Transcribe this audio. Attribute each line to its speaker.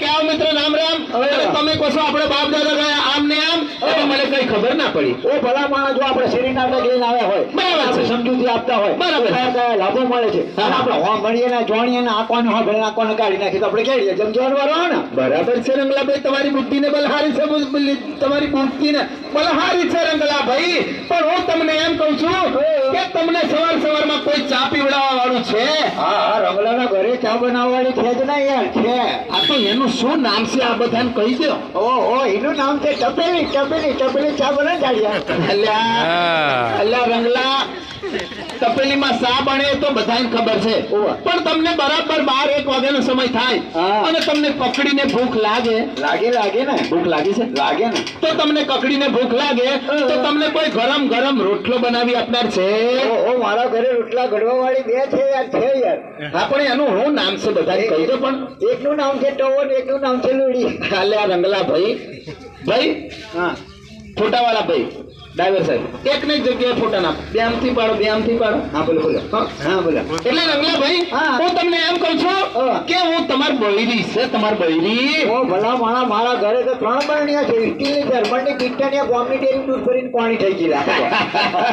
Speaker 1: કે આવ મિત્ર રામ રામ હવે તમે કહો છો આપણે બાપ દાદા ગયા આમ ને આમ એટલે મને કઈ ખબર ના પડી
Speaker 2: ઓ ભલા માણસ જો આપણે શેરી નાટક લઈને આવ્યા હોય
Speaker 1: બરાબર છે
Speaker 2: સમજૂતી આપતા હોય
Speaker 1: બરાબર
Speaker 2: કયા લાભો મળે છે આપણે હોમ ભણીએ ને જોણીએ ને આંખોને હોમ ભણીને આંખોને કાઢી નાખી તો આપણે કેડીએ જેમ જોવાનું હોય ને
Speaker 1: બરાબર છે રંગલાભાઈ તમારી બુદ્ધિને બલહારી છે તમારી બુદ્ધિને બલહારી છે રંગલાભાઈ પણ હું તમને એમ કહું છું કે તમને સવાર સવારમાં કોઈ ચા પીવડાવવા વાળું છે
Speaker 2: હા રંગલાના ઘરે ચા બનાવવાળી છે જ ને યાર છે
Speaker 1: આ તો એનું શું નામ છે આ બધાને કહી દો
Speaker 2: ઓહો એનું નામ છે ટપેલી ટપેલી ટપેલી ચા બનાવી
Speaker 1: અલ્યા રંગલા તપેલીમાં ચા બને તો બધાને ખબર છે પણ તમને બરાબર 12-1 વાગ્યાનો સમય થાય અને તમને પકડીને ભૂખ લાગે
Speaker 2: ને
Speaker 1: ભૂખ લાગી છે
Speaker 2: લાગે ને
Speaker 1: તો તમને કકડીને ભૂખ લાગે તો તમને કોઈ ગરમ ગરમ રોટલો બનાવી આપનાર છે
Speaker 2: ઓહો મારા ઘરે રોટલા ઘડવા વાળી બે છે યાર
Speaker 1: હા પણ એનું શું નામ છે બધાને કહી દો પણ
Speaker 2: એકનું નામ છે ટવો ને એકનું નામ છે લોડી
Speaker 1: અલ્યા રંગલા ભાઈ
Speaker 2: હા
Speaker 1: ફોટાવાળા ભાઈ ડ્રાઈવર સાહેબ એક ને જગ્યાએ ફોટા નાખ બે આમથી પાડો
Speaker 2: હા બોલો હા બોલો
Speaker 1: એટલે રંગલા ભાઈ હું તમને એમ કહું છું કે હું તમાર બૈરી છે તમાર બૈરી
Speaker 2: ઓ ભલા મારા ઘરે તો 3 બરણીયા છે સ્ટીલની જર્મનની કિટની બોમ્બની ડેરી દૂધ ભરીને પાણી થઈ ગયેલા